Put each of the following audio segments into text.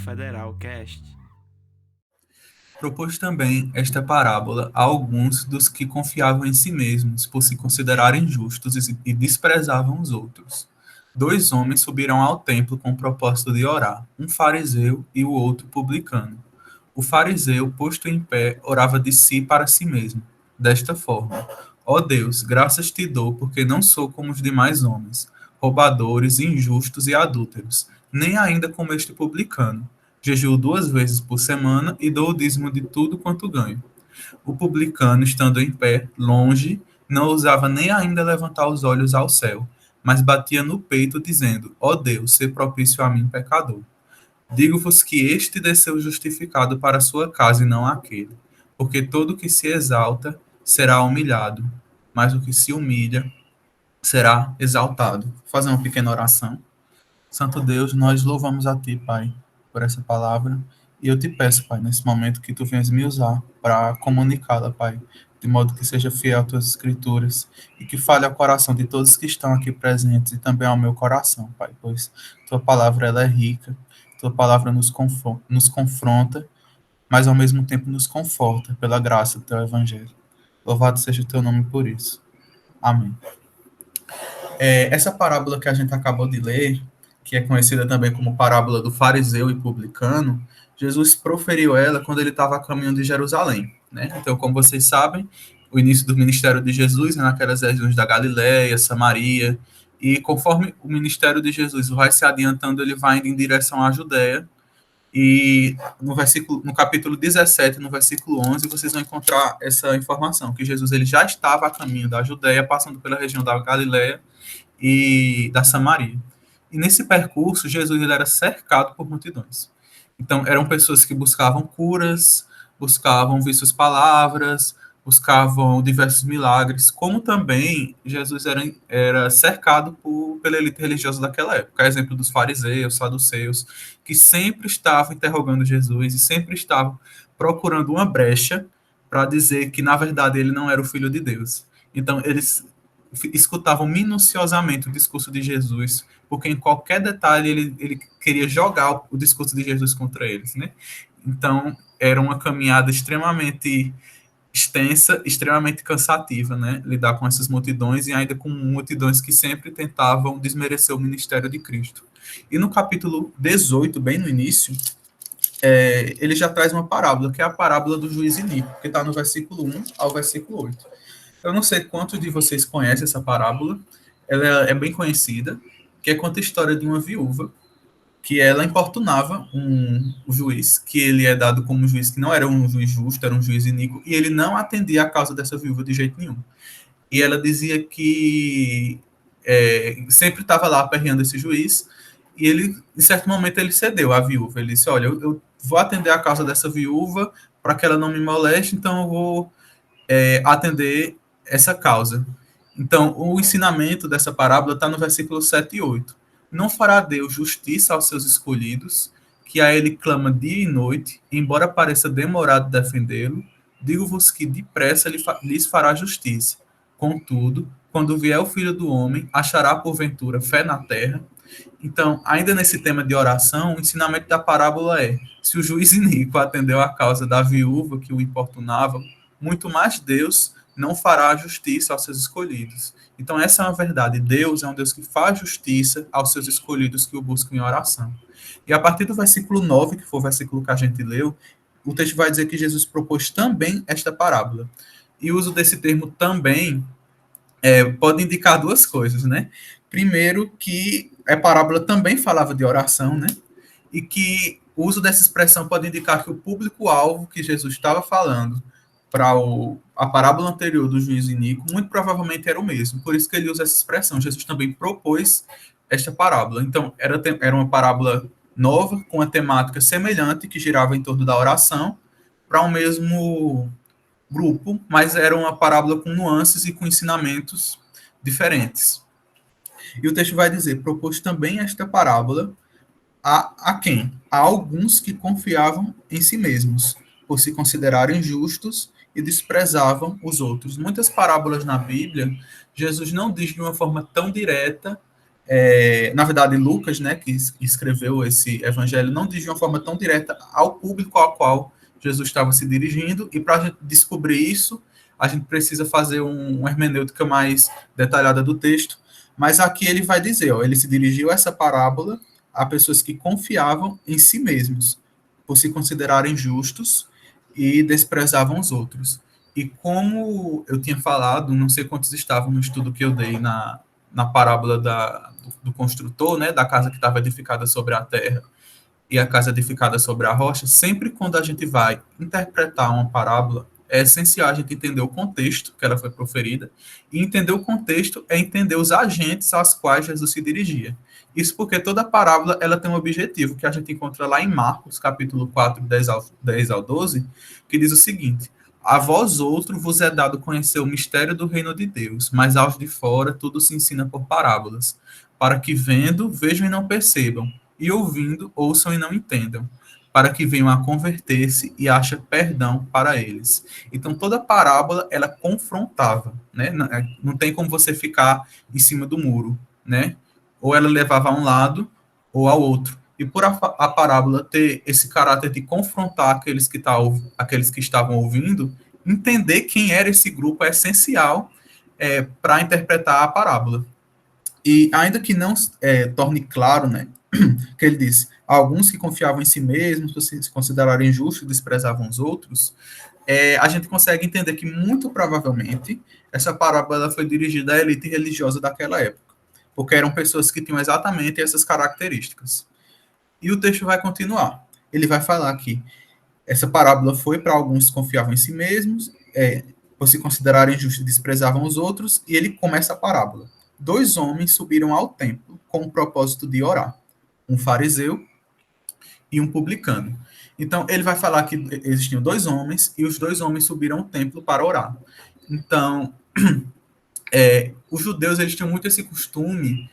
Federal Cast. Propôs também esta parábola a alguns dos que confiavam em si mesmos, por se considerarem justos e desprezavam os outros. 2 homens subiram ao templo com o propósito de orar, um fariseu e o outro publicano. O fariseu, posto em pé, orava de si para si mesmo, desta forma: Ó Deus, graças te dou, porque não sou como os demais homens, roubadores, injustos e adúlteros, nem ainda como este publicano. Jejuo 2 vezes por semana e dou o dízimo de tudo quanto ganho. O publicano, estando em pé, longe, não ousava nem ainda levantar os olhos ao céu, mas batia no peito, dizendo: Ó Deus, sê propício a mim, pecador. Digo-vos que este desceu justificado para a sua casa e não aquele. Porque todo o que se exalta será humilhado, mas o que se humilha será exaltado. Vou fazer uma pequena oração. Santo Deus, nós louvamos a Ti, Pai, por essa palavra. E eu te peço, Pai, nesse momento que Tu venhas me usar para comunicá-la, Pai, de modo que seja fiel às Tuas Escrituras e que fale ao coração de todos que estão aqui presentes e também ao meu coração, Pai, pois Tua palavra ela é rica, Tua palavra nos confronta, mas ao mesmo tempo nos conforta pela graça do Teu Evangelho. Louvado seja o Teu nome por isso. Amém. Essa parábola que a gente acabou de ler, que é conhecida também como parábola do fariseu e publicano, Jesus proferiu ela quando ele estava a caminho de Jerusalém, né? Então, como vocês sabem, o início do ministério de Jesus é naquelas regiões da Galileia, Samaria, e conforme o ministério de Jesus vai se adiantando, ele vai indo em direção à Judéia, e no capítulo 17, no versículo 11, vocês vão encontrar essa informação, que Jesus ele já estava a caminho da Judéia, passando pela região da Galileia, e da Samaria. E nesse percurso, Jesus ele era cercado por multidões. Então, eram pessoas que buscavam curas, buscavam ver suas palavras, buscavam diversos milagres, como também Jesus era cercado pela elite religiosa daquela época, a exemplo dos fariseus, saduceus, que sempre estavam interrogando Jesus e sempre estavam procurando uma brecha para dizer que, na verdade, ele não era o Filho de Deus. Então, eles escutavam minuciosamente o discurso de Jesus, porque em qualquer detalhe ele queria jogar o discurso de Jesus contra eles, né? Então, era uma caminhada extremamente extensa, extremamente cansativa, né? Lidar com essas multidões e ainda com multidões que sempre tentavam desmerecer o ministério de Cristo. E no capítulo 18, bem no início, ele já traz uma parábola, que é a parábola do juiz iníquo, que está no versículo 1 ao versículo 8. Eu não sei quantos de vocês conhecem essa parábola, ela é bem conhecida, que conta a história de uma viúva, que ela importunava o juiz, que ele é dado como um juiz que não era um juiz justo, era um juiz iníquo, e ele não atendia a causa dessa viúva de jeito nenhum. E ela dizia que sempre estava lá aperreando esse juiz, e ele, em certo momento, ele cedeu à viúva. Ele disse, olha, eu vou atender a causa dessa viúva para que ela não me moleste, então eu vou atender essa causa. Então, o ensinamento dessa parábola está no versículo 7 e 8. Não fará Deus justiça aos seus escolhidos, que a ele clama dia e noite, embora pareça demorado defendê-lo, digo-vos que depressa lhes fará justiça. Contudo, quando vier o Filho do Homem, achará porventura fé na terra? Então, ainda nesse tema de oração, o ensinamento da parábola é: se o juiz iníquo atendeu a causa da viúva que o importunava, muito mais Deus não fará justiça aos seus escolhidos. Então, essa é uma verdade. Deus é um Deus que faz justiça aos seus escolhidos que o buscam em oração. E a partir do versículo 9, que foi o versículo que a gente leu, o texto vai dizer que Jesus propôs também esta parábola. E o uso desse termo também pode indicar duas coisas, né? Primeiro, que a parábola também falava de oração, né? E que o uso dessa expressão pode indicar que o público-alvo que Jesus estava falando para a parábola anterior do juiz iníquo, muito provavelmente era o mesmo. Por isso que ele usa essa expressão. Jesus também propôs esta parábola. Então, era uma parábola nova, com a temática semelhante, que girava em torno da oração, para o mesmo grupo, mas era uma parábola com nuances e com ensinamentos diferentes. E o texto vai dizer: propôs também esta parábola a quem? A alguns que confiavam em si mesmos, por se considerarem justos e desprezavam os outros. Muitas parábolas na Bíblia, Jesus não diz de uma forma tão direta Na verdade, Lucas, né, que escreveu esse evangelho, não diz de uma forma tão direta ao público ao qual Jesus estava se dirigindo, e para a gente descobrir isso, a gente precisa fazer uma hermenêutica mais detalhada do texto, mas aqui ele vai dizer, ó, ele se dirigiu a essa parábola a pessoas que confiavam em si mesmos, por se considerarem justos e desprezavam os outros. E como eu tinha falado, não sei quantos estavam no estudo que eu dei na parábola do construtor, né, da casa que estava edificada sobre a terra e a casa edificada sobre a rocha, sempre quando a gente vai interpretar uma parábola, é essencial a gente entender o contexto que ela foi proferida, e entender o contexto é entender os agentes aos quais Jesus se dirigia. Isso porque toda parábola ela tem um objetivo, que a gente encontra lá em Marcos, capítulo 4, 10 ao 12, que diz o seguinte: a vós outro vos é dado conhecer o mistério do reino de Deus, mas aos de fora tudo se ensina por parábolas, para que vendo, vejam e não percebam, e ouvindo, ouçam e não entendam, para que venham a converter-se e achem perdão para eles. Então, toda parábola, ela confrontava, né? Não tem como você ficar em cima do muro, né? Ou ela levava a um lado ou ao outro. E por a parábola ter esse caráter de confrontar aqueles que estavam ouvindo, entender quem era esse grupo é essencial para interpretar a parábola. E ainda que não torne claro, né, que ele diz, alguns que confiavam em si mesmos, se considerarem justos e desprezavam os outros, a gente consegue entender que, muito provavelmente, essa parábola foi dirigida à elite religiosa daquela época, porque eram pessoas que tinham exatamente essas características. E o texto vai continuar. Ele vai falar que essa parábola foi para alguns que confiavam em si mesmos, por se considerarem justos e desprezavam os outros, e ele começa a parábola. 2 homens subiram ao templo com o propósito de orar, um fariseu e um publicano. Então, ele vai falar que existiam 2 homens, e os 2 homens subiram ao templo para orar. Então, os judeus, eles tinham muito esse costume,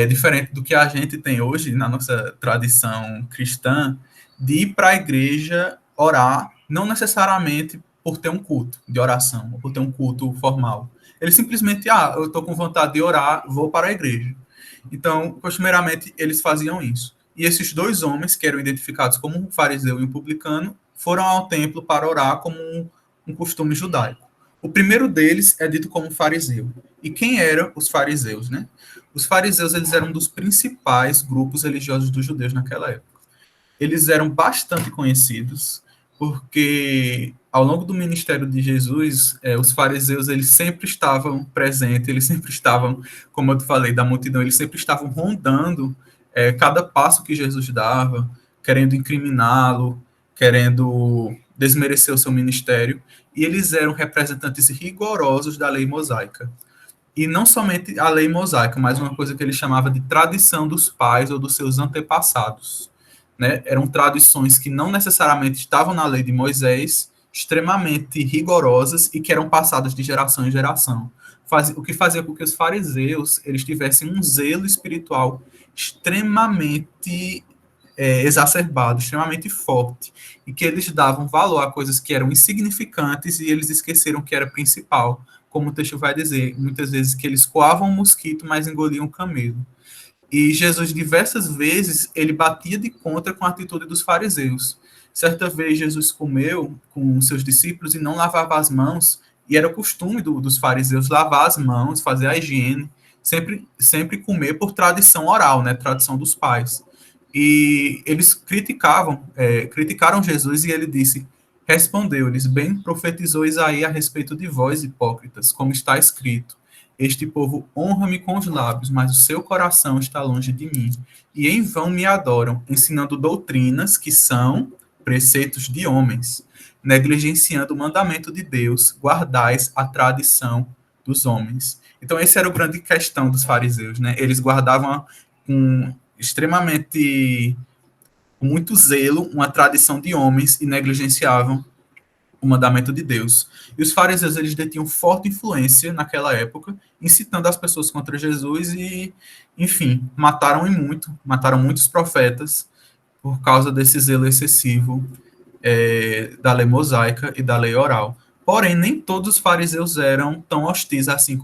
diferente do que a gente tem hoje na nossa tradição cristã, de ir para a igreja orar, não necessariamente por ter um culto de oração, ou por ter um culto formal. Eles simplesmente, eu estou com vontade de orar, vou para a igreja. Então, costumeiramente, eles faziam isso. E esses 2 homens, que eram identificados como um fariseu e um publicano, foram ao templo para orar como um costume judaico. O primeiro deles é dito como fariseu. E quem eram os fariseus, né? Os fariseus, eles eram um dos principais grupos religiosos dos judeus naquela época. Eles eram bastante conhecidos, porque ao longo do ministério de Jesus, os fariseus, eles sempre estavam presentes, eles sempre estavam, como eu te falei, da multidão, eles sempre estavam rondando cada passo que Jesus dava, querendo incriminá-lo, querendo desmerecer o seu ministério, e eles eram representantes rigorosos da lei mosaica. E não somente a lei mosaica, mas uma coisa que ele chamava de tradição dos pais ou dos seus antepassados. Né? Eram tradições que não necessariamente estavam na lei de Moisés, extremamente rigorosas e que eram passadas de geração em geração. O que fazia com que os fariseus eles tivessem um zelo espiritual extremamente exacerbado, extremamente forte, e que eles davam valor a coisas que eram insignificantes e eles esqueceram que era principal, como o texto vai dizer, muitas vezes que eles coavam um mosquito, mas engoliam um camelo. E Jesus, diversas vezes, ele batia de contra com a atitude dos fariseus. Certa vez, Jesus comeu com seus discípulos e não lavava as mãos, e era costume dos fariseus lavar as mãos, fazer a higiene, sempre comer por tradição oral, né, tradição dos pais. E eles criticaram Jesus, e ele disse, respondeu-lhes, bem profetizou Isaías a respeito de vós, hipócritas, como está escrito, este povo honra-me com os lábios, mas o seu coração está longe de mim. E em vão me adoram, ensinando doutrinas que são preceitos de homens, negligenciando o mandamento de Deus, guardais a tradição dos homens. Então, essa era a grande questão dos fariseus, né? Eles guardavam com com muito zelo, uma tradição de homens e negligenciavam o mandamento de Deus. E os fariseus, eles detinham forte influência naquela época, incitando as pessoas contra Jesus e, enfim, mataram muitos profetas por causa desse zelo excessivo da lei mosaica e da lei oral. Porém, nem todos os fariseus eram tão hostis assim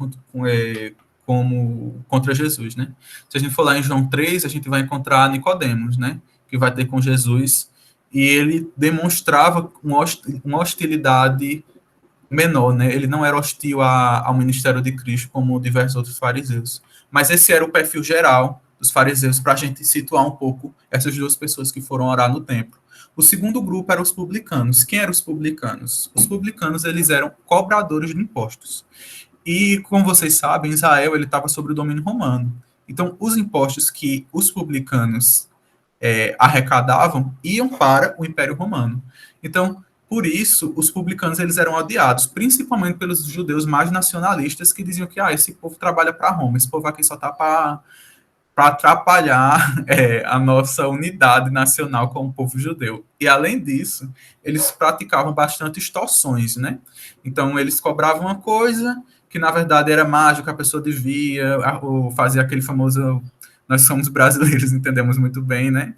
como contra Jesus, né? Se a gente for lá em João 3, a gente vai encontrar Nicodemos, né? Que vai ter com Jesus, e ele demonstrava uma hostilidade menor, né? Ele não era hostil ao ministério de Cristo como diversos outros fariseus. Mas esse era o perfil geral dos fariseus, para a gente situar um pouco essas duas pessoas que foram orar no templo. O segundo grupo eram os publicanos. Quem eram os publicanos? Os publicanos, eles eram cobradores de impostos. E, como vocês sabem, Israel ele estava sob o domínio romano. Então, os impostos que os publicanos arrecadavam iam para o Império Romano. Então, por isso, os publicanos eles eram odiados, principalmente pelos judeus mais nacionalistas que diziam que esse povo trabalha para Roma, esse povo aqui só está para atrapalhar a nossa unidade nacional como povo judeu. E, além disso, eles praticavam bastante extorsões, né? Então, eles cobravam uma coisa que, na verdade, era mágica, a pessoa devia, ou fazia aquele famoso... Nós somos brasileiros, entendemos muito bem, né?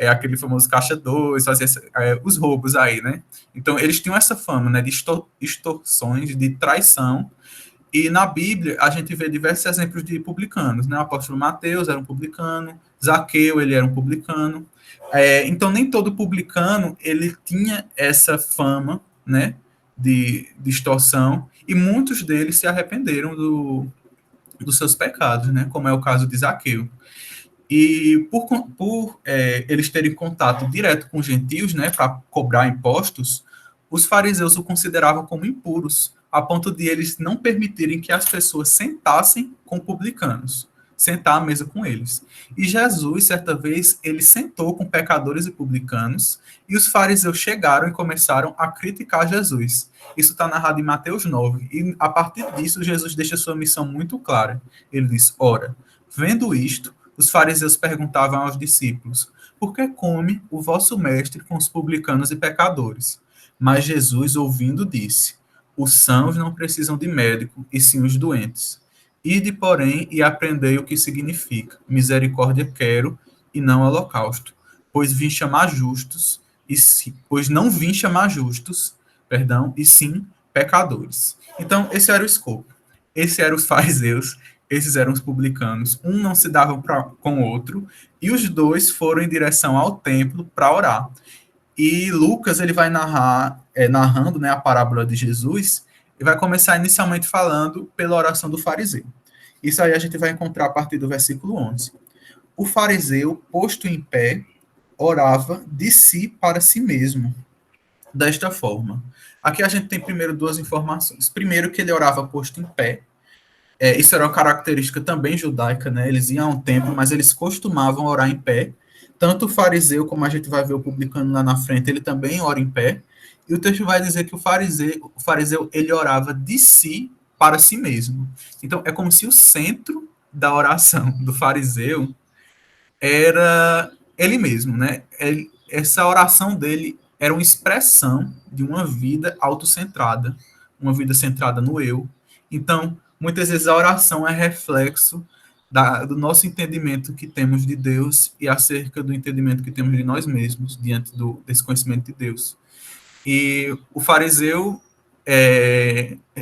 Aquele famoso caixa 2, fazia os roubos aí, né? Então, eles tinham essa fama, né, de extorsões, de traição, e na Bíblia, a gente vê diversos exemplos de publicanos, né? O apóstolo Mateus era um publicano, Zaqueu, ele era um publicano. Então, nem todo publicano, ele tinha essa fama, né, de extorsão, e muitos deles se arrependeram dos seus pecados, né? Como é o caso de Zaqueu. E por eles terem contato direto com os gentios, né, para cobrar impostos, os fariseus o consideravam como impuros, a ponto de eles não permitirem que as pessoas sentassem com publicanos, sentar à mesa com eles. E Jesus, certa vez, ele sentou com pecadores e publicanos, e os fariseus chegaram e começaram a criticar Jesus. Isso está narrado em Mateus 9, e a partir disso Jesus deixa sua missão muito clara. Ele diz, ora, vendo isto, os fariseus perguntavam aos discípulos, por que come o vosso mestre com os publicanos e pecadores? Mas Jesus, ouvindo, disse, os sãos não precisam de médico, e sim os doentes. Ide, porém, e aprendei o que significa. Misericórdia quero, e não holocausto. Pois vim chamar justos, pois não vim chamar justos, perdão, e sim pecadores. Então, esse era o escopo. Esses eram os fariseus, esses eram os publicanos. Um não se dava com o outro, e os dois foram em direção ao templo para orar. E Lucas ele vai narrando, né, a parábola de Jesus, e vai começar inicialmente falando pela oração do fariseu. Isso aí a gente vai encontrar a partir do versículo 11. O fariseu, posto em pé, orava de si para si mesmo, desta forma. Aqui a gente tem primeiro duas informações. Primeiro, que ele orava posto em pé. Isso era uma característica também judaica, né? Eles iam a um templo, mas eles costumavam orar em pé. Tanto o fariseu, como a gente vai ver o publicano lá na frente, ele também ora em pé. E o texto vai dizer que o fariseu ele orava de si para si mesmo. Então, é como se o centro da oração do fariseu era ele mesmo, né? Essa oração dele era uma expressão de uma vida autocentrada, uma vida centrada no eu. Então, muitas vezes a oração é reflexo do nosso entendimento que temos de Deus e acerca do entendimento que temos de nós mesmos diante desse conhecimento de Deus. E o fariseu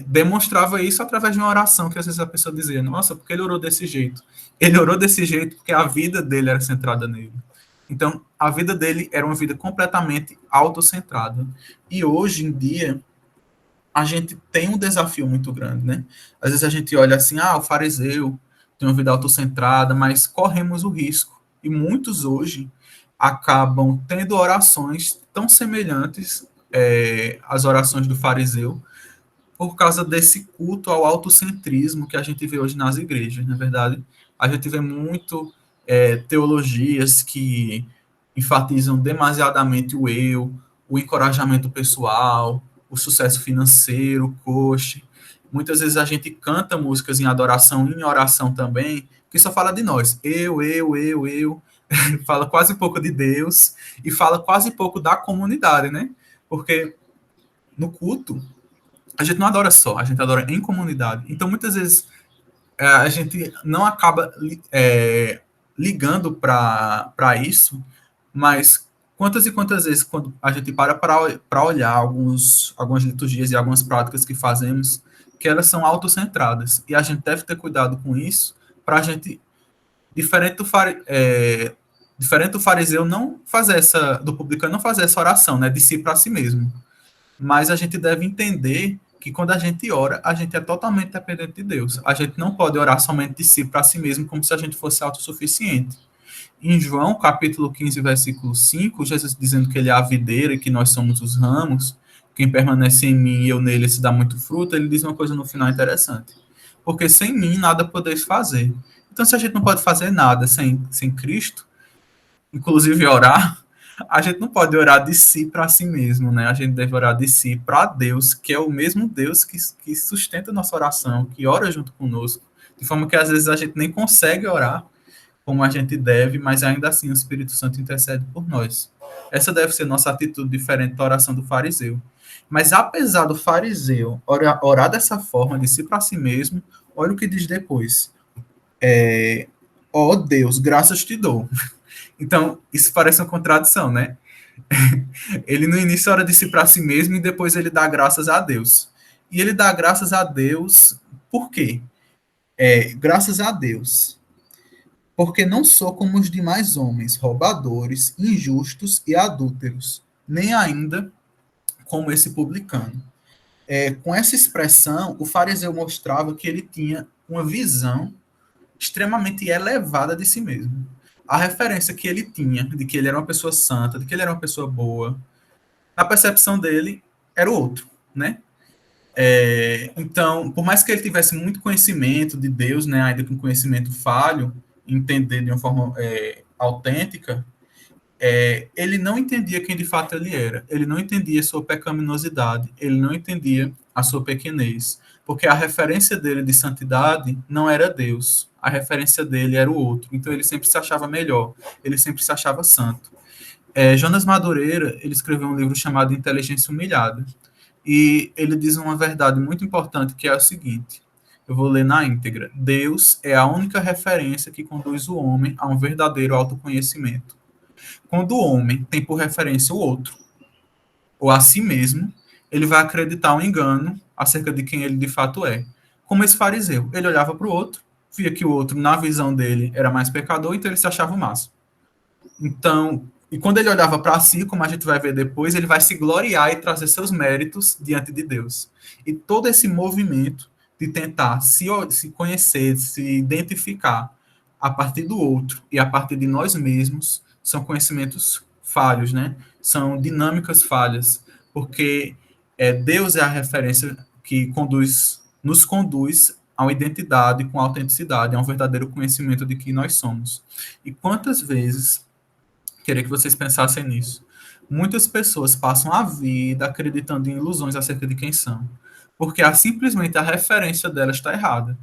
demonstrava isso através de uma oração, que às vezes a pessoa dizia, nossa, porque ele orou desse jeito? Ele orou desse jeito porque a vida dele era centrada nele. Então, a vida dele era uma vida completamente autocentrada. E hoje em dia, a gente tem um desafio muito grande, né? Às vezes a gente olha assim, o fariseu tem uma vida autocentrada, mas corremos o risco. E muitos hoje acabam tendo orações tão semelhantes às orações do fariseu, por causa desse culto ao autocentrismo que a gente vê hoje nas igrejas, na verdade. A gente vê muito teologias que enfatizam demasiadamente o eu, o encorajamento pessoal, o sucesso financeiro, o coach. Muitas vezes a gente canta músicas em adoração e em oração também, que só fala de nós. Eu. Fala quase pouco de Deus e fala quase pouco da comunidade, né? Porque no culto, a gente não adora só, a gente adora em comunidade. Então, muitas vezes, a gente não acaba ligando para isso, mas quantas e quantas vezes, quando a gente para olhar algumas liturgias e algumas práticas que fazemos, que elas são autocentradas. E a gente deve ter cuidado com isso para a gente, diferente diferente do fariseu não fazer do publicano não fazer essa oração, né, de si para si mesmo. Mas a gente deve entender que quando a gente ora, a gente é totalmente dependente de Deus. A gente não pode orar somente de si para si mesmo, como se a gente fosse autossuficiente. Em João, capítulo 15, versículo 5, Jesus dizendo que ele é a videira e que nós somos os ramos, quem permanece em mim e eu nele se dá muito fruto, ele diz uma coisa no final interessante. Porque sem mim nada podeis fazer. Então, se a gente não pode fazer nada sem Cristo, inclusive orar, a gente não pode orar de si para si mesmo, né? A gente deve orar de si para Deus, que é o mesmo Deus que sustenta a nossa oração, que ora junto conosco, de forma que às vezes a gente nem consegue orar como a gente deve, mas ainda assim o Espírito Santo intercede por nós. Essa deve ser nossa atitude diferente da oração do fariseu. Mas apesar do fariseu orar dessa forma, de si para si mesmo, olha o que diz depois. Ó oh Deus, graças te dou. Então, isso parece uma contradição, né? Ele no início ora de si para si mesmo e depois ele dá graças a Deus. E ele dá graças a Deus por quê? Graças a Deus. Porque não sou como os demais homens, roubadores, injustos e adúlteros, nem ainda como esse publicano. Com essa expressão, o fariseu mostrava que ele tinha uma visão extremamente elevada de si mesmo. A referência que ele tinha de que ele era uma pessoa santa, de que ele era uma pessoa boa, a percepção dele era o outro, né? Então, por mais que ele tivesse muito conhecimento de Deus, né, ainda com conhecimento falho, entender de uma forma autêntica, ele não entendia quem de fato ele era. Ele não entendia sua pecaminosidade. Ele não entendia a sua pequenez. Porque a referência dele de santidade não era Deus. A referência dele era o outro. Então ele sempre se achava melhor. Ele sempre se achava santo. Jonas Madureira, ele escreveu um livro chamado Inteligência Humilhada. E ele diz uma verdade muito importante, que é o seguinte. Eu vou ler na íntegra. Deus é a única referência que conduz o homem a um verdadeiro autoconhecimento. Quando o homem tem por referência o outro, ou a si mesmo, ele vai acreditar um engano acerca de quem ele de fato é. Como esse fariseu. Ele olhava para o outro, via que o outro, na visão dele, era mais pecador, então ele se achava o máximo. Então, e quando ele olhava para si, como a gente vai ver depois, ele vai se gloriar e trazer seus méritos diante de Deus. E todo esse movimento de tentar se conhecer, se identificar a partir do outro e a partir de nós mesmos, são conhecimentos falhos, né? São dinâmicas falhas, porque Deus é a referência que nos conduz a uma identidade com autenticidade, a um verdadeiro conhecimento de quem nós somos. E quantas vezes, queria que vocês pensassem nisso, muitas pessoas passam a vida acreditando em ilusões acerca de quem são, porque simplesmente a referência delas está errada.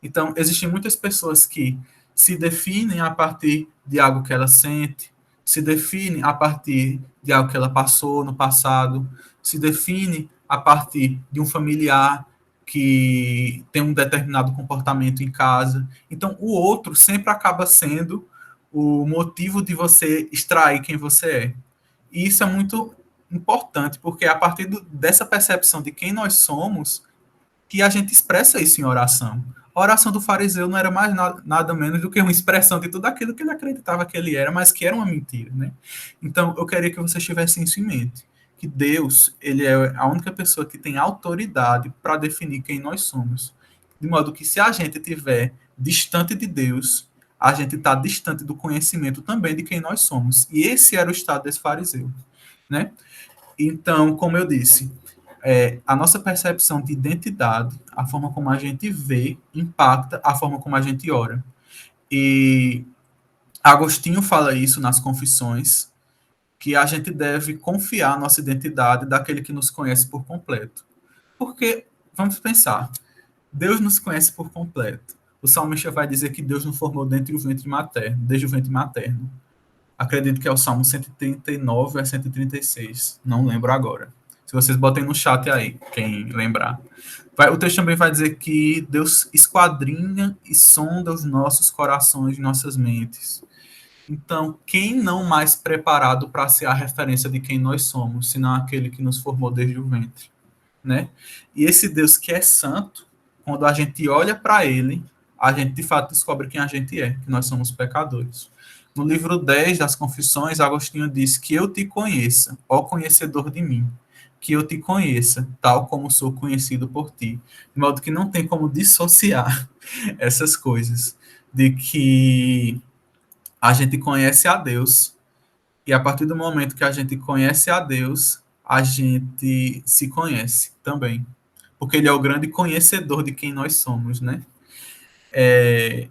Então, existem muitas pessoas que se definem a partir de algo que ela sente, se definem a partir de algo que ela passou no passado, se define a partir de um familiar que tem um determinado comportamento em casa. Então, o outro sempre acaba sendo o motivo de você extrair quem você é. E isso é muito importante, porque é a partir dessa percepção de quem nós somos que a gente expressa isso em oração. A oração do fariseu não era mais nada menos do que uma expressão de tudo aquilo que ele acreditava que ele era, mas que era uma mentira, né? Então, eu queria que vocês tivessem isso em mente, que Deus, ele é a única pessoa que tem autoridade para definir quem nós somos. De modo que se a gente estiver distante de Deus, a gente está distante do conhecimento também de quem nós somos. E esse era o estado desse fariseu, né? Então, como eu disse, a nossa percepção de identidade, a forma como a gente vê, impacta a forma como a gente ora. E Agostinho fala isso nas Confissões, que a gente deve confiar a nossa identidade daquele que nos conhece por completo. Porque, vamos pensar, Deus nos conhece por completo. O salmista vai dizer que Deus nos formou dentro do ventre materno, desde o ventre materno. Acredito que é o Salmo 139 a 136, não lembro agora. Se vocês botem no chat aí, quem lembrar. O texto também vai dizer que Deus esquadrinha e sonda os nossos corações e nossas mentes. Então, quem não mais preparado para ser a referência de quem nós somos, senão aquele que nos formou desde o ventre? né? E esse Deus que é santo, quando a gente olha para ele, a gente de fato descobre quem a gente é, que nós somos pecadores. No livro 10 das Confissões, Agostinho diz que eu te conheça, ó conhecedor de mim, que eu te conheça, tal como sou conhecido por ti. De modo que não tem como dissociar essas coisas, de que a gente conhece a Deus, e a partir do momento que a gente conhece a Deus, a gente se conhece também. Porque ele é o grande conhecedor de quem nós somos, né? É,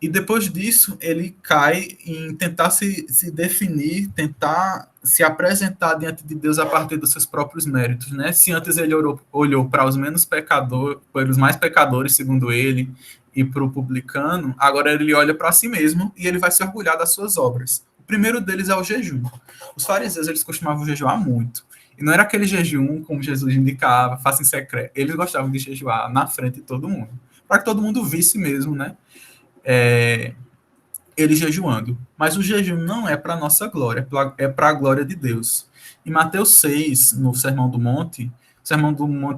e depois disso, ele cai em tentar se definir, tentar se apresentar diante de Deus a partir dos seus próprios méritos, né? Se antes ele olhou para os menos pecadores, para os mais pecadores, segundo ele, e para o publicano, agora ele olha para si mesmo e ele vai se orgulhar das suas obras. O primeiro deles é o jejum. Os fariseus, eles costumavam jejuar muito. E não era aquele jejum, como Jesus indicava, faça em secreto. Eles gostavam de jejuar na frente de todo mundo, para que todo mundo visse mesmo, né? É, ele jejuando. Mas o jejum não é para nossa glória, é para a glória de Deus. Em Mateus 6, no Sermão do Monte,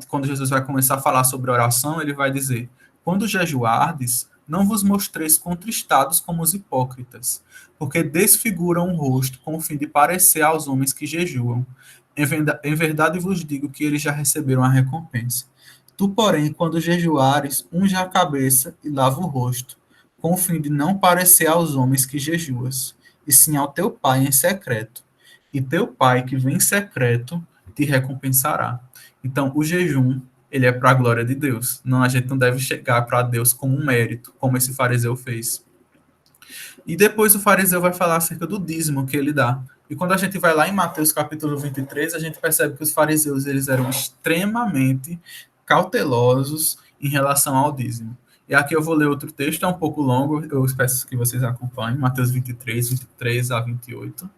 quando Jesus vai começar a falar sobre oração, ele vai dizer: quando jejuardes, não vos mostreis contristados como os hipócritas, porque desfiguram o rosto com o fim de parecer aos homens que jejuam. Em verdade vos digo que eles já receberam a recompensa. Tu, porém, quando jejuares, unge a cabeça e lava o rosto, com o fim de não parecer aos homens que jejuas, e sim ao teu pai em secreto. E teu pai que vem em secreto te recompensará. Então, o jejum, ele é para a glória de Deus. Não, a gente não deve chegar para Deus como um mérito, como esse fariseu fez. E depois o fariseu vai falar acerca do dízimo que ele dá. E quando a gente vai lá em Mateus capítulo 23, a gente percebe que os fariseus eles eram extremamente cautelosos em relação ao dízimo. E aqui eu vou ler outro texto, é um pouco longo, eu peço que vocês acompanhem, Mateus 23 a 28,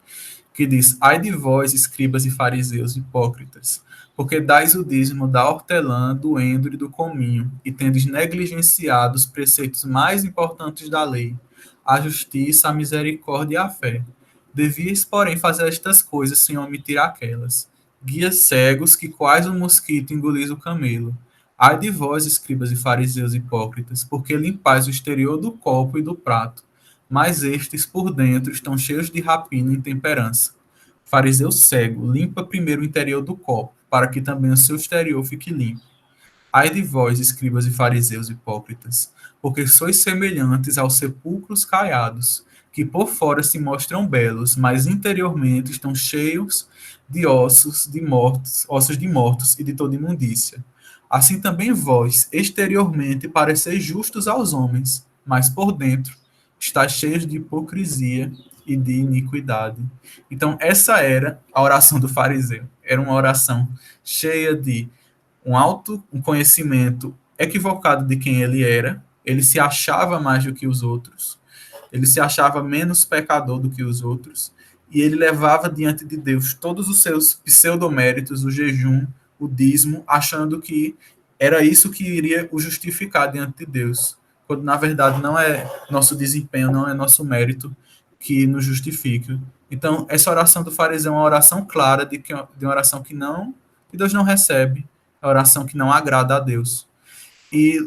que diz: Ai de vós, escribas e fariseus hipócritas, porque dais o dízimo da hortelã, do endro e do cominho, e tendes negligenciado os preceitos mais importantes da lei, a justiça, a misericórdia e a fé. Devias, porém, fazer estas coisas sem omitir aquelas. Guias cegos, que quais o mosquito engolis o camelo. Ai de vós, escribas e fariseus hipócritas, porque limpais o exterior do copo e do prato, mas estes por dentro estão cheios de rapina e intemperança. Fariseu cego, limpa primeiro o interior do copo, para que também o seu exterior fique limpo. Ai de vós, escribas e fariseus hipócritas, porque sois semelhantes aos sepulcros caiados, que por fora se mostram belos, mas interiormente estão cheios de ossos de mortos e de toda imundícia. Assim também vós, exteriormente, pareceis justos aos homens, mas por dentro estáis cheios de hipocrisia e de iniquidade. Então, essa era a oração do fariseu. Era uma oração cheia de um conhecimento equivocado de quem ele era, ele se achava mais do que os outros, ele se achava menos pecador do que os outros, e ele levava diante de Deus todos os seus pseudoméritos, o jejum, o dízimo, achando que era isso que iria o justificar diante de Deus, quando na verdade não é nosso desempenho, não é nosso mérito que nos justifica. Então, essa oração do fariseu é uma oração clara de uma oração que Deus não recebe, é uma oração que não agrada a Deus. E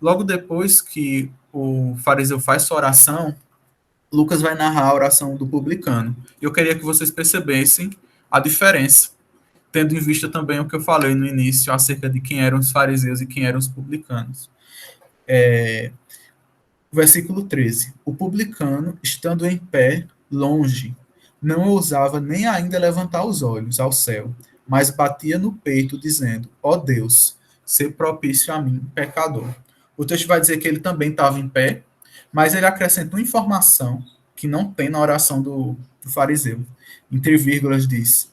logo depois que o fariseu faz sua oração, Lucas vai narrar a oração do publicano. Eu queria que vocês percebessem a diferença, tendo em vista também o que eu falei no início acerca de quem eram os fariseus e quem eram os publicanos. Versículo 13. O publicano, estando em pé, longe, não ousava nem ainda levantar os olhos ao céu, mas batia no peito, dizendo: Ó Deus, ser propício a mim, pecador. O texto vai dizer que ele também estava em pé, mas ele acrescenta uma informação que não tem na oração do fariseu. Entre vírgulas diz: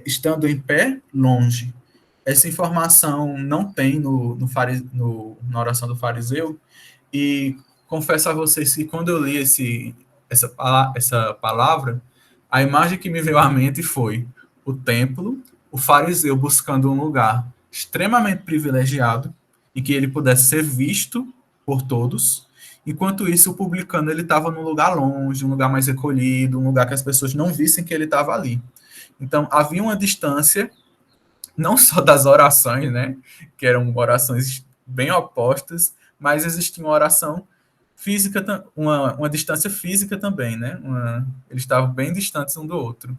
estando em pé, longe. Essa informação não tem na oração do fariseu, e confesso a vocês que quando eu li essa palavra, a imagem que me veio à mente foi o templo, o fariseu buscando um lugar extremamente privilegiado, em que ele pudesse ser visto por todos, enquanto isso o publicano ele estava num lugar longe, um lugar mais recolhido, um lugar que as pessoas não vissem que ele estava ali. Então havia uma distância não só das orações, né, que eram orações bem opostas, mas existia uma oração física, uma distância física também, né, eles estavam bem distantes um do outro.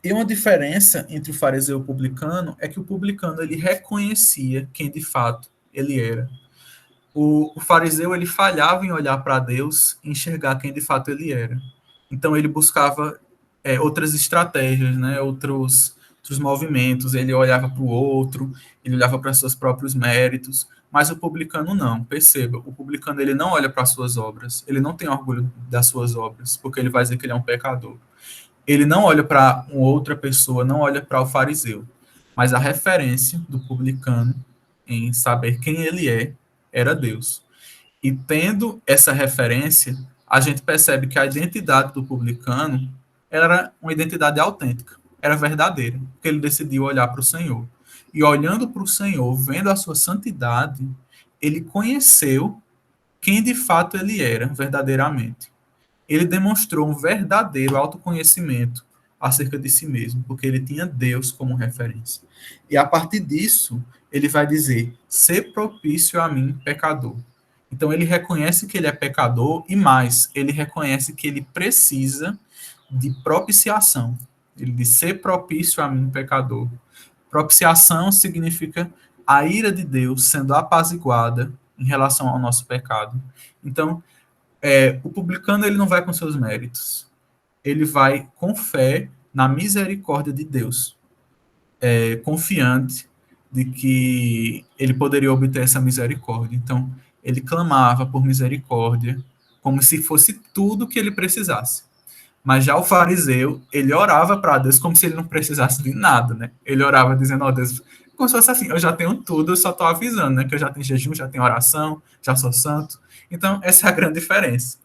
E uma diferença entre o fariseu e o publicano é que o publicano ele reconhecia quem de fato ele era. O fariseu ele falhava em olhar para Deus e enxergar quem de fato ele era. Então ele buscava outras estratégias, né? Outros movimentos. Ele olhava para o outro, ele olhava para seus próprios méritos. Mas o publicano não. Perceba, o publicano ele não olha para as suas obras. Ele não tem orgulho das suas obras, porque ele vai dizer que ele é um pecador. Ele não olha para uma outra pessoa, não olha para o fariseu. Mas a referência do publicano em saber quem ele era Deus. E tendo essa referência, a gente percebe que a identidade do publicano era uma identidade autêntica, era verdadeira, porque ele decidiu olhar para o Senhor. E olhando para o Senhor, vendo a sua santidade, ele conheceu quem de fato ele era, verdadeiramente. Ele demonstrou um verdadeiro autoconhecimento acerca de si mesmo, porque ele tinha Deus como referência. E a partir disso, ele vai dizer: ser propício a mim, pecador. Então ele reconhece que ele é pecador e mais, ele reconhece que ele precisa de propiciação. Ele diz: ser propício a mim, pecador. Propiciação significa a ira de Deus sendo apaziguada em relação ao nosso pecado. Então, o publicano ele não vai com seus méritos, ele vai com fé na misericórdia de Deus, confiante de que ele poderia obter essa misericórdia. Então, ele clamava por misericórdia, como se fosse tudo que ele precisasse. Mas já o fariseu, ele orava para Deus como se ele não precisasse de nada, né? Ele orava dizendo: ó Deus, como se fosse assim, eu já tenho tudo, eu só estou avisando, né? Que eu já tenho jejum, já tenho oração, já sou santo. Então, essa é a grande diferença.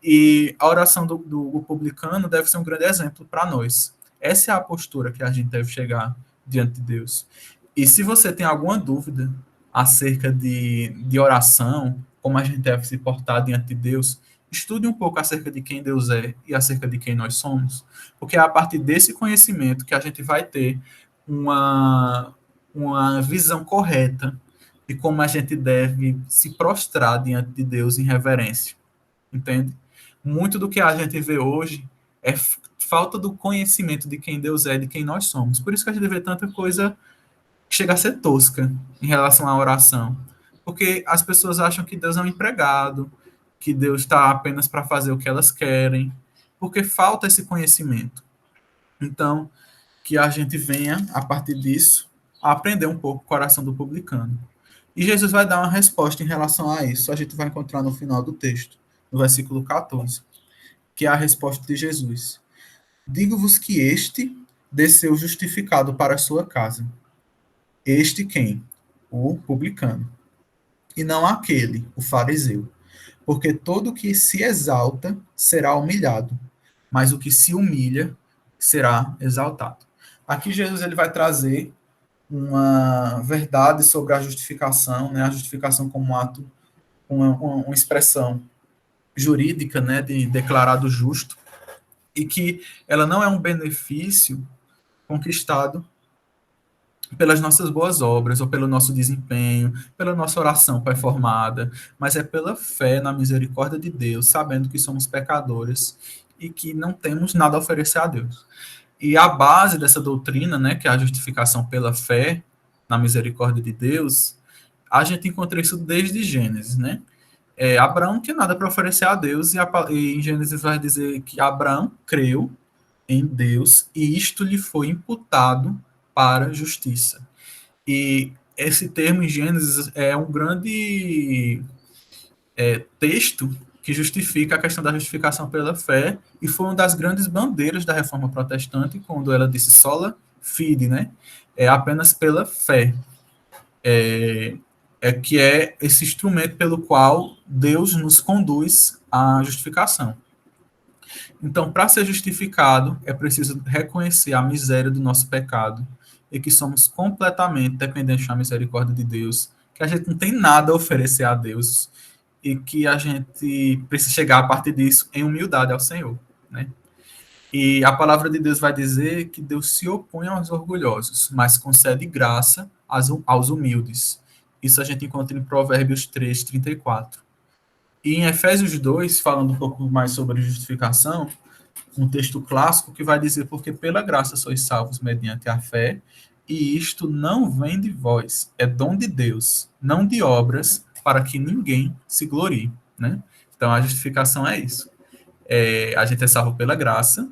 E a oração do publicano deve ser um grande exemplo para nós. Essa é a postura que a gente deve chegar diante de Deus. E se você tem alguma dúvida acerca de oração, como a gente deve se portar diante de Deus, estude um pouco acerca de quem Deus é e acerca de quem nós somos, porque é a partir desse conhecimento que a gente vai ter uma visão correta de como a gente deve se prostrar diante de Deus em reverência, entende? Muito do que a gente vê hoje é falta do conhecimento de quem Deus é, de quem nós somos. Por isso que a gente vê tanta coisa que chega a ser tosca em relação à oração. Porque as pessoas acham que Deus é um empregado, que Deus está apenas para fazer o que elas querem, porque falta esse conhecimento. Então, que a gente venha, a partir disso, a aprender um pouco com o coração do publicano. E Jesus vai dar uma resposta em relação a isso. A gente vai encontrar no final do texto, no versículo 14, que é a resposta de Jesus. Digo-vos que este desceu justificado para a sua casa. Este quem? O publicano. E não aquele, o fariseu. Porque todo que se exalta será humilhado, mas o que se humilha será exaltado. Aqui Jesus ele vai trazer uma verdade sobre a justificação, né? A justificação como um ato, uma expressão jurídica, né? De declarado justo, e que ela não é um benefício conquistado pelas nossas boas obras, ou pelo nosso desempenho, pela nossa oração performada, mas é pela fé na misericórdia de Deus, sabendo que somos pecadores e que não temos nada a oferecer a Deus. E a base dessa doutrina, né, que é a justificação pela fé na misericórdia de Deus, a gente encontra isso desde Gênesis, né? Abraão não tinha nada para oferecer a Deus, e em Gênesis vai dizer que Abraão creu em Deus e isto lhe foi imputado para justiça. E esse termo em Gênesis é um grande texto que justifica a questão da justificação pela fé e foi uma das grandes bandeiras da reforma protestante quando ela disse sola fide, né? É apenas pela fé. Que é esse instrumento pelo qual Deus nos conduz à justificação. Então, para ser justificado, é preciso reconhecer a miséria do nosso pecado e que somos completamente dependentes da misericórdia de Deus, que a gente não tem nada a oferecer a Deus e que a gente precisa chegar a partir disso em humildade ao Senhor, né? E a palavra de Deus vai dizer que Deus se opõe aos orgulhosos, mas concede graça aos humildes. Isso a gente encontra em Provérbios 3, 34. E em Efésios 2, falando um pouco mais sobre justificação, um texto clássico que vai dizer: porque pela graça sois salvos mediante a fé, e isto não vem de vós, é dom de Deus, não de obras, para que ninguém se glorie, né? Então a justificação é isso. A gente é salvo pela graça,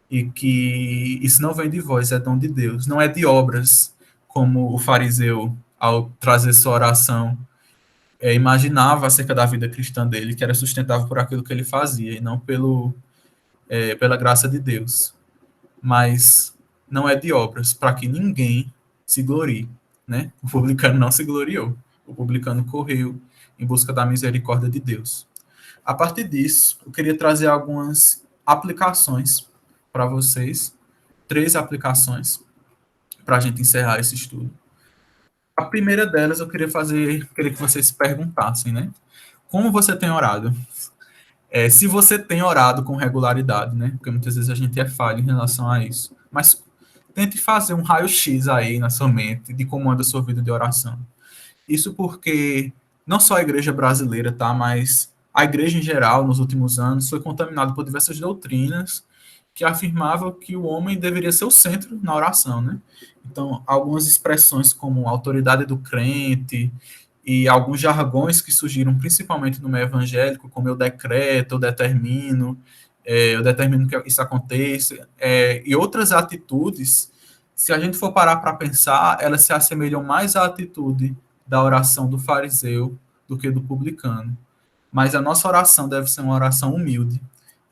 e que isso não vem de vós, é dom de Deus, não é de obras, como o fariseu, ao trazer sua oração, imaginava acerca da vida cristã dele, que era sustentável por aquilo que ele fazia, e não pela graça de Deus. Mas não é de obras, para que ninguém se glorie, né? O publicano não se gloriou, o publicano correu em busca da misericórdia de Deus. A partir disso, eu queria trazer algumas aplicações para vocês, 3 aplicações, para a gente encerrar esse estudo. A primeira delas eu queria que vocês se perguntassem, né? Como você tem orado? Se você tem orado com regularidade, né? Porque muitas vezes a gente é falho em relação a isso. Mas tente fazer um raio-x aí na sua mente de como anda a sua vida de oração. Isso porque não só a igreja brasileira, tá? Mas a igreja em geral, nos últimos anos, foi contaminada por diversas doutrinas que afirmavam que o homem deveria ser o centro na oração, né? Então, algumas expressões como autoridade do crente e alguns jargões que surgiram principalmente no meio evangélico, como eu determino que isso aconteça, e outras atitudes, se a gente for parar para pensar, elas se assemelham mais à atitude da oração do fariseu do que do publicano. Mas a nossa oração deve ser uma oração humilde,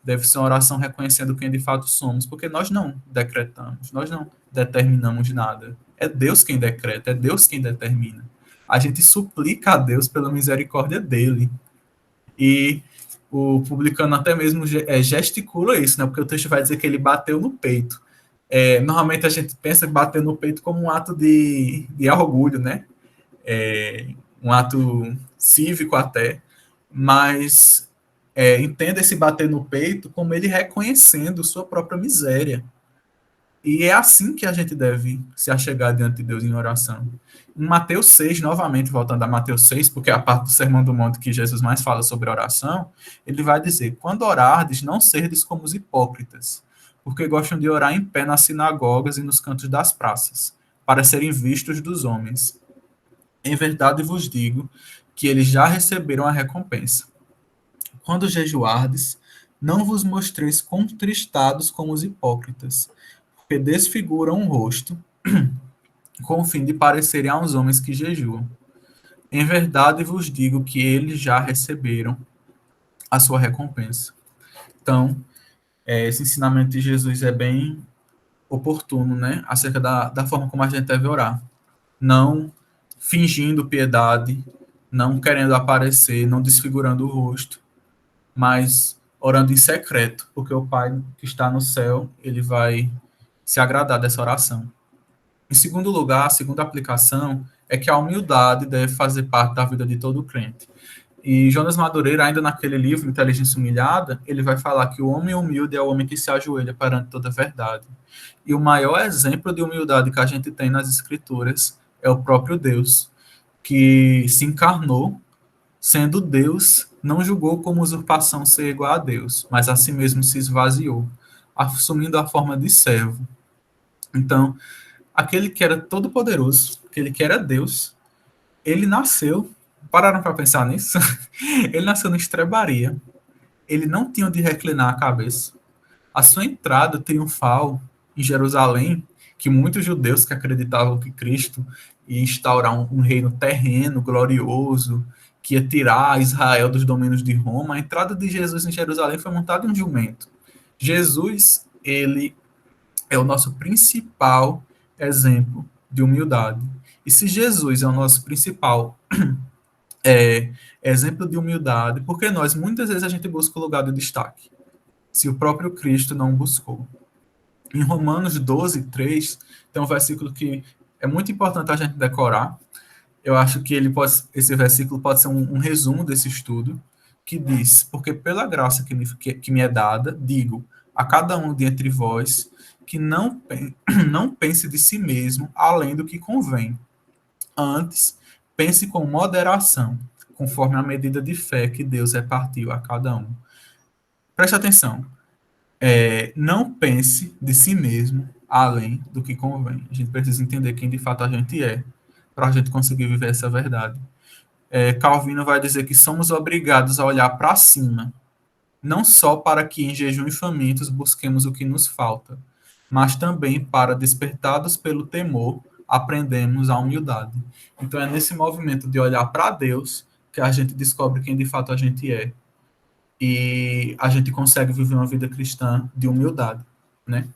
deve ser uma oração reconhecendo quem de fato somos, porque nós não decretamos, nós não determinamos nada. É Deus quem decreta, é Deus quem determina. A gente suplica a Deus pela misericórdia dele. E o publicano até mesmo gesticula isso, né? Porque o texto vai dizer que ele bateu no peito. Normalmente a gente pensa que bater no peito como um ato de orgulho, né? Um ato cívico até, mas entenda esse bater no peito como ele reconhecendo sua própria miséria. E é assim que a gente deve se achegar diante de Deus em oração. Em Mateus 6, novamente, voltando a Mateus 6, porque é a parte do Sermão do Monte que Jesus mais fala sobre oração, ele vai dizer: quando orardes, não serdes como os hipócritas, porque gostam de orar em pé nas sinagogas e nos cantos das praças, para serem vistos dos homens. Em verdade vos digo que eles já receberam a recompensa. Quando jejuardes, não vos mostreis contristados como os hipócritas, porque desfiguram o rosto, com o fim de parecerem aos homens que jejuam. Em verdade vos digo que eles já receberam a sua recompensa. Então, esse ensinamento de Jesus é bem oportuno, né? Acerca da forma como a gente deve orar. Não fingindo piedade, não querendo aparecer, não desfigurando o rosto, mas orando em secreto, porque o Pai que está no céu, ele vai se agradar dessa oração. Em segundo lugar, a segunda aplicação é que a humildade deve fazer parte da vida de todo crente. E Jonas Madureira, ainda naquele livro, Inteligência Humilhada, ele vai falar que o homem humilde é o homem que se ajoelha perante toda a verdade. E o maior exemplo de humildade que a gente tem nas Escrituras é o próprio Deus, que se encarnou, sendo Deus, não julgou como usurpação ser igual a Deus, mas a si mesmo se esvaziou, assumindo a forma de servo. Então, aquele que era todo poderoso, aquele que era Deus, ele nasceu, pararam para pensar nisso? Ele nasceu no estrebaria, ele não tinha onde reclinar a cabeça. A sua entrada triunfal em Jerusalém, que muitos judeus que acreditavam que Cristo ia instaurar um reino terreno, glorioso, que ia tirar Israel dos domínios de Roma, a entrada de Jesus em Jerusalém foi montada em um jumento. Jesus, ele é o nosso principal exemplo de humildade. E se Jesus é o nosso principal exemplo de humildade, porque nós, muitas vezes, a gente busca o lugar de destaque, se o próprio Cristo não buscou. Em Romanos 12, 3, tem um versículo que é muito importante a gente decorar. Eu acho que esse versículo pode ser um resumo desse estudo, que diz: porque pela graça que me é dada, digo, a cada um de entre vós que não pense de si mesmo além do que convém. Antes, pense com moderação, conforme a medida de fé que Deus repartiu a cada um. Preste atenção. Não pense de si mesmo além do que convém. A gente precisa entender quem de fato a gente é, para a gente conseguir viver essa verdade. Calvino vai dizer que somos obrigados a olhar para cima, não só para que em jejum e famintos busquemos o que nos falta, mas também para, despertados pelo temor, aprendemos a humildade. Então é nesse movimento de olhar para Deus que a gente descobre quem de fato a gente é. E a gente consegue viver uma vida cristã de humildade, né?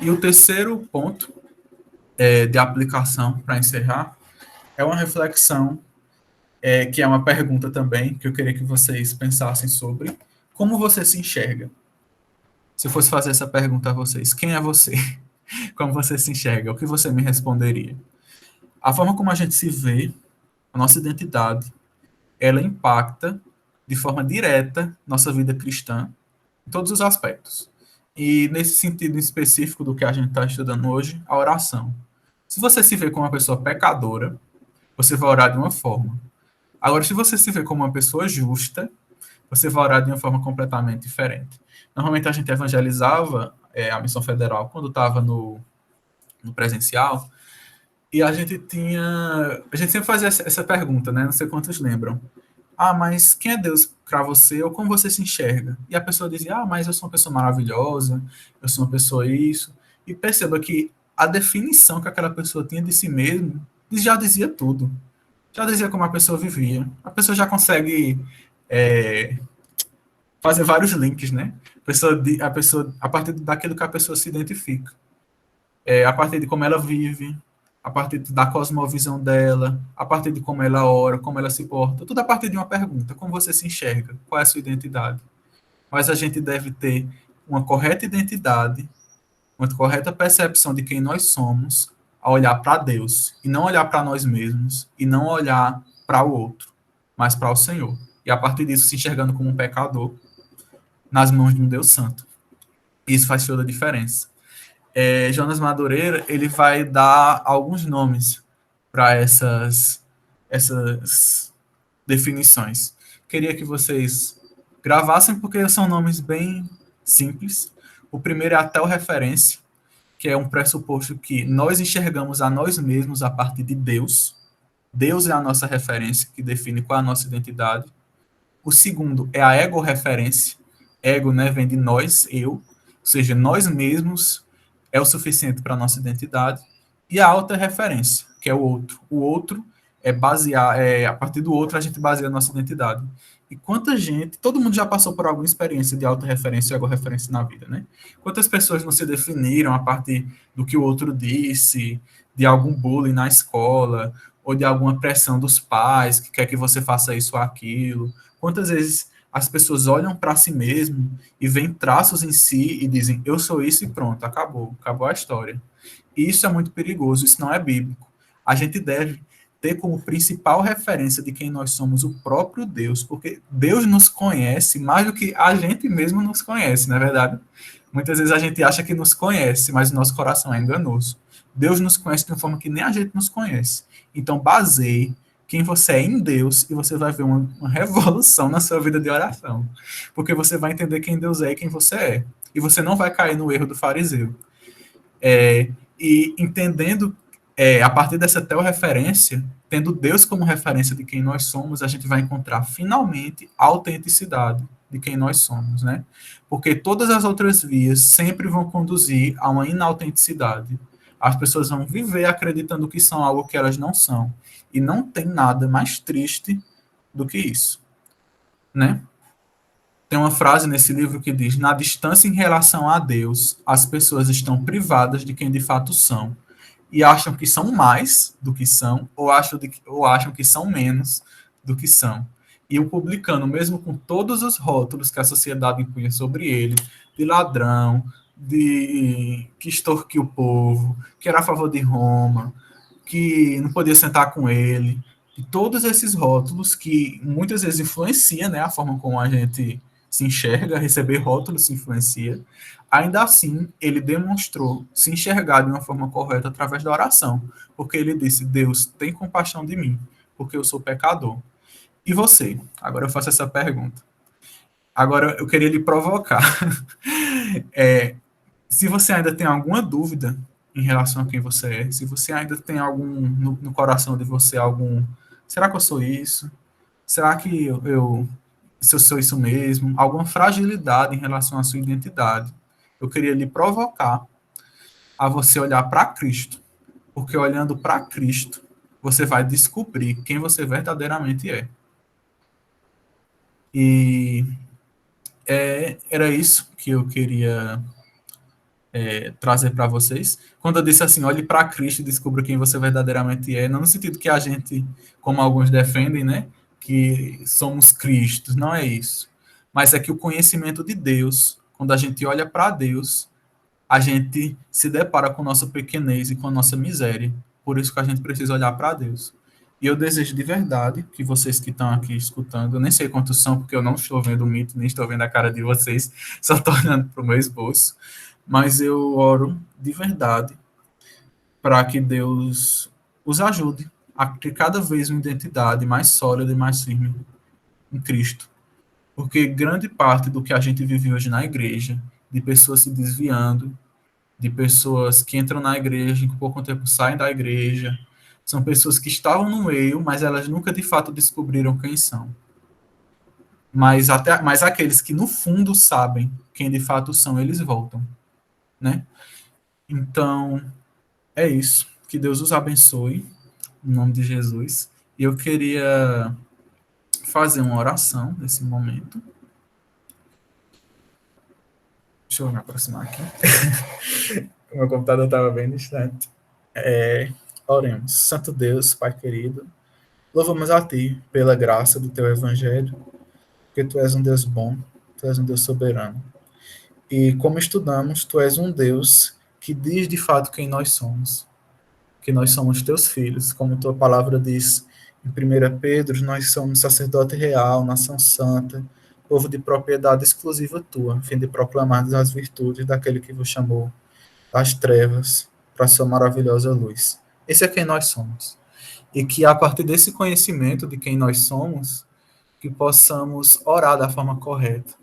E o terceiro ponto de aplicação, para encerrar, é uma reflexão, que é uma pergunta também, que eu queria que vocês pensassem sobre. Como você se enxerga? Se eu fosse fazer essa pergunta a vocês, quem é você? Como você se enxerga? O que você me responderia? A forma como a gente se vê, a nossa identidade, ela impacta de forma direta nossa vida cristã, em todos os aspectos. E nesse sentido específico do que a gente está estudando hoje, a oração. Se você se vê como uma pessoa pecadora, você vai orar de uma forma. Agora, se você se vê como uma pessoa justa, você vai orar de uma forma completamente diferente. Normalmente a gente evangelizava a Missão Federal quando estava no presencial, e a gente sempre fazia essa pergunta, né? Não sei quantos lembram. Mas quem é Deus para você, ou como você se enxerga? E a pessoa dizia, mas eu sou uma pessoa maravilhosa, eu sou uma pessoa isso. E perceba que a definição que aquela pessoa tinha de si mesma já dizia tudo. Já dizia como a pessoa vivia. A pessoa já consegue fazer vários links, né? A partir daquilo que a pessoa se identifica. A partir de como ela vive, a partir da cosmovisão dela, a partir de como ela ora, como ela se porta, tudo a partir de uma pergunta: como você se enxerga? Qual é a sua identidade? Mas a gente deve ter uma correta identidade, uma correta percepção de quem nós somos, a olhar para Deus, e não olhar para nós mesmos, e não olhar para o outro, mas para o Senhor. E a partir disso, se enxergando como um pecador nas mãos de um Deus santo. Isso faz toda a diferença. Jonas Madureira, ele vai dar alguns nomes para essas definições. Queria que vocês gravassem, porque são nomes bem simples. O primeiro é a telreferência, que é um pressuposto que nós enxergamos a nós mesmos a partir de Deus. Deus é a nossa referência, que define qual é a nossa identidade. O segundo é a egorreferência. Ego, né, vem de nós, eu, ou seja, nós mesmos é o suficiente para a nossa identidade. E a autorreferência, que é o outro. O outro a partir do outro a gente baseia a nossa identidade. E quanta gente, todo mundo já passou por alguma experiência de autorreferência e egorreferência na vida, né? Quantas pessoas não se definiram a partir do que o outro disse, de algum bullying na escola, ou de alguma pressão dos pais, que quer que você faça isso ou aquilo. Quantas vezes as pessoas olham para si mesmo e veem traços em si e dizem, eu sou isso e pronto, acabou a história. E isso é muito perigoso, isso não é bíblico. A gente deve ter como principal referência de quem nós somos o próprio Deus, porque Deus nos conhece mais do que a gente mesmo nos conhece, não é verdade? Muitas vezes a gente acha que nos conhece, mas o nosso coração é enganoso. Deus nos conhece de uma forma que nem a gente nos conhece. Então, baseie quem você é em Deus e você vai ver uma revolução na sua vida de oração. Porque você vai entender quem Deus é e quem você é. E você não vai cair no erro do fariseu. E entendendo, a partir dessa telreferência, tendo Deus como referência de quem nós somos, a gente vai encontrar finalmente a autenticidade de quem nós somos, né? Porque todas as outras vias sempre vão conduzir a uma inautenticidade. As pessoas vão viver acreditando que são algo que elas não são. E não tem nada mais triste do que isso, né? Tem uma frase nesse livro que diz: na distância em relação a Deus, as pessoas estão privadas de quem de fato são e acham que são mais do que são, ou acham que são menos do que são. E o publicano, mesmo com todos os rótulos que a sociedade impunha sobre ele, de ladrão, de que extorquiu o povo, que era a favor de Roma, que não podia sentar com ele, e todos esses rótulos que muitas vezes influenciam, né, a forma como a gente se enxerga, receber rótulos se influencia, ainda assim ele demonstrou se enxergar de uma forma correta através da oração, porque ele disse: Deus, tem compaixão de mim, porque eu sou pecador. E você? Agora eu faço essa pergunta. Agora eu queria lhe provocar. É, se você ainda tem alguma dúvida em relação a quem você é, se você ainda tem algum no coração de você algum, será que eu sou isso? Será que se eu sou isso mesmo? Alguma fragilidade em relação à sua identidade? Eu queria lhe provocar a você olhar para Cristo, porque olhando para Cristo, você vai descobrir quem você verdadeiramente é. E era isso que eu queria trazer para vocês. Quando eu disse assim, olhe para Cristo e descubra quem você verdadeiramente é, não no sentido que a gente, como alguns defendem, né, que somos Cristos, não é isso. Mas é que o conhecimento de Deus, quando a gente olha para Deus, a gente se depara com nossa pequenez e com a nossa miséria. Por isso que a gente precisa olhar para Deus. E eu desejo de verdade que vocês que estão aqui escutando, eu nem sei quantos são, porque eu não estou vendo o mito, nem estou vendo a cara de vocês, só estou olhando para o meu esboço, mas eu oro de verdade para que Deus os ajude a ter cada vez uma identidade mais sólida e mais firme em Cristo. Porque grande parte do que a gente vive hoje na igreja, de pessoas se desviando, de pessoas que entram na igreja e em pouco tempo saem da igreja, são pessoas que estavam no meio, mas elas nunca de fato descobriram quem são. Mas aqueles que no fundo sabem quem de fato são, eles voltam, né? Então, é isso. Que Deus os abençoe, em nome de Jesus. E eu queria fazer uma oração nesse momento. Deixa eu me aproximar aqui. O meu computador estava bem distante. Oremos. Santo Deus, Pai querido, louvamos a Ti pela graça do Teu Evangelho, porque Tu és um Deus bom, Tu és um Deus soberano. E como estudamos, Tu és um Deus que diz de fato quem nós somos, que nós somos Teus filhos, como Tua palavra diz em 1 Pedro, nós somos sacerdote real, nação santa, povo de propriedade exclusiva Tua, a fim de proclamar as virtudes daquele que vos chamou das trevas para a Sua maravilhosa luz. Esse é quem nós somos. E que a partir desse conhecimento de quem nós somos, que possamos orar da forma correta,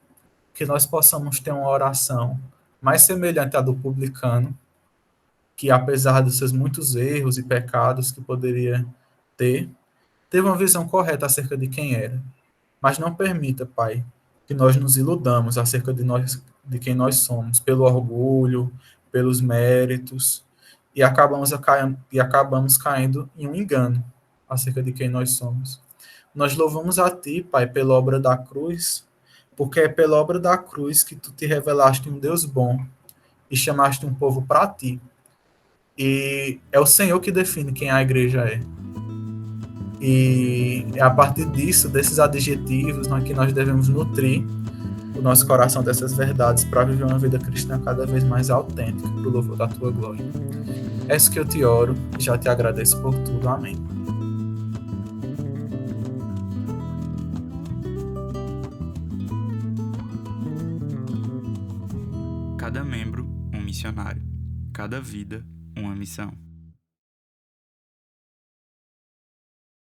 que nós possamos ter uma oração mais semelhante à do publicano, que apesar dos seus muitos erros e pecados que poderia ter, teve uma visão correta acerca de quem era. Mas não permita, Pai, que nós nos iludamos acerca de nós, de quem nós somos, pelo orgulho, pelos méritos, e acabamos caindo em um engano acerca de quem nós somos. Nós louvamos a Ti, Pai, pela obra da cruz, porque é pela obra da cruz que Tu te revelaste um Deus bom e chamaste um povo para Ti. E é o Senhor que define quem a igreja é. E é a partir disso, desses adjetivos, que nós devemos nutrir o nosso coração dessas verdades para viver uma vida cristã cada vez mais autêntica, para o louvor da Tua glória. É isso que eu te oro e já te agradeço por tudo. Amém. Cada membro, um missionário. Cada vida, uma missão.